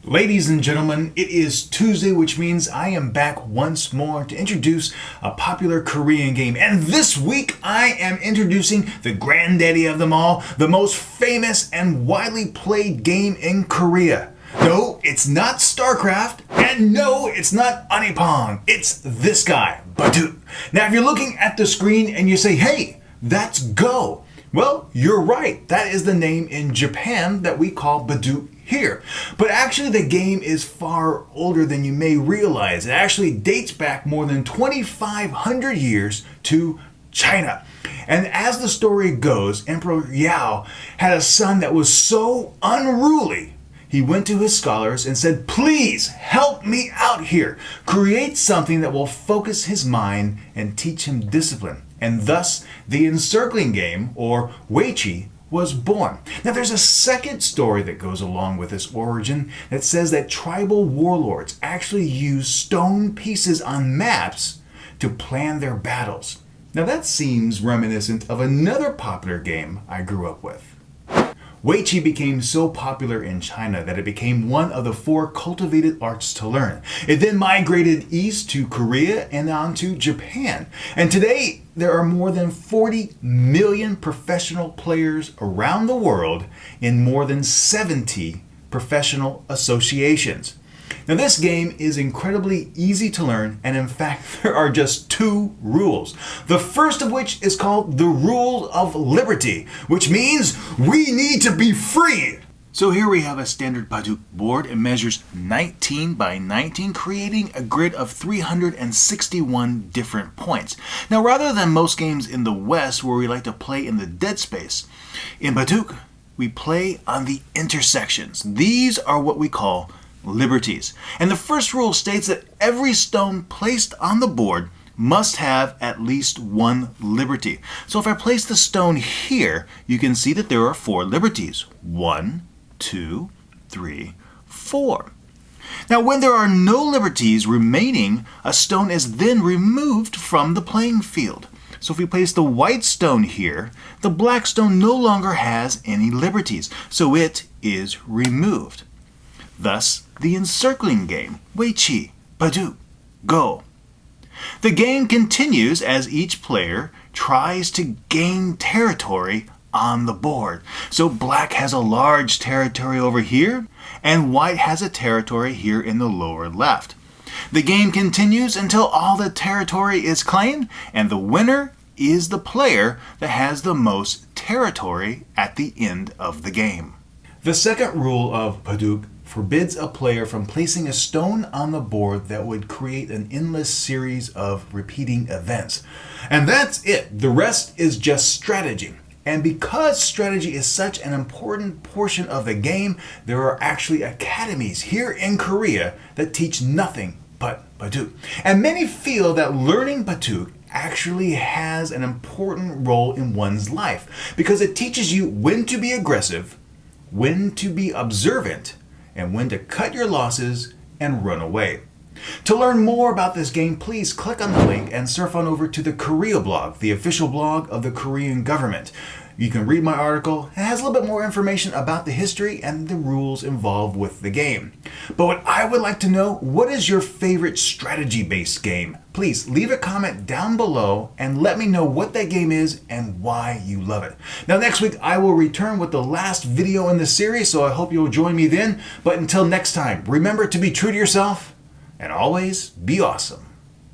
Ladies and gentlemen, it is Tuesday, which means I am back once more to introduce a popular Korean game. And this week, I am introducing the granddaddy of them all, the most famous and widely played game in Korea. No, it's not StarCraft, and no, it's not Onipong. It's this guy, Baduk. Now, if you're looking at the screen and you say, hey, that's Go. Well, you're right. That is the name in Japan that we call Baduk here. But actually the game is far older than you may realize. It actually dates back more than 2,500 years to China. And as the story goes, Emperor Yao had a son that was so unruly, he went to his scholars and said, please help me out here. Create something that will focus his mind and teach him discipline. And thus, the encircling game, or Weiqi, was born. Now there's a second story that goes along with this origin that says that tribal warlords actually used stone pieces on maps to plan their battles. Now that seems reminiscent of another popular game I grew up with. Weiqi became so popular in China that it became one of the 4 cultivated arts to learn. It then migrated east to Korea and on to Japan. And today, there are more than 40 million professional players around the world in more than 70 professional associations. Now this game is incredibly easy to learn, and in fact there are just 2 rules. The first of which is called the rule of liberty, which means we need to be free. So here we have a standard Baduk board. It measures 19 by 19, creating a grid of 361 different points. Now rather than most games in the West where we like to play in the dead space, in Baduk we play on the intersections. These are what we call liberties. And the first rule states that every stone placed on the board must have at least 1 liberty. So if I place the stone here, you can see that there are 4 liberties. 1, 2, 3, 4. Now when there are no liberties remaining, a stone is then removed from the playing field. So if we place the white stone here, the black stone no longer has any liberties, so it is removed. Thus, the encircling game, Weiqi, Baduk, Go. The game continues as each player tries to gain territory on the board. So black has a large territory over here, and white has a territory here in the lower left. The game continues until all the territory is claimed, and the winner is the player that has the most territory at the end of the game. The second rule of Baduk forbids a player from placing a stone on the board that would create an endless series of repeating events. And that's it. The rest is just strategy. And because strategy is such an important portion of the game, there are actually academies here in Korea that teach nothing but Baduk. And many feel that learning Baduk actually has an important role in one's life because it teaches you when to be aggressive, when to be observant, and when to cut your losses and run away. To learn more about this game, please click on the link and surf on over to the Korea blog, the official blog of the Korean government. You can read my article. It has a little bit more information about the history and the rules involved with the game. But what I would like to know, what is your favorite strategy-based game? Please leave a comment down below and let me know what that game is and why you love it. Now next week I will return with the last video in the series, so I hope you'll join me then. But until next time, remember to be true to yourself and always be awesome.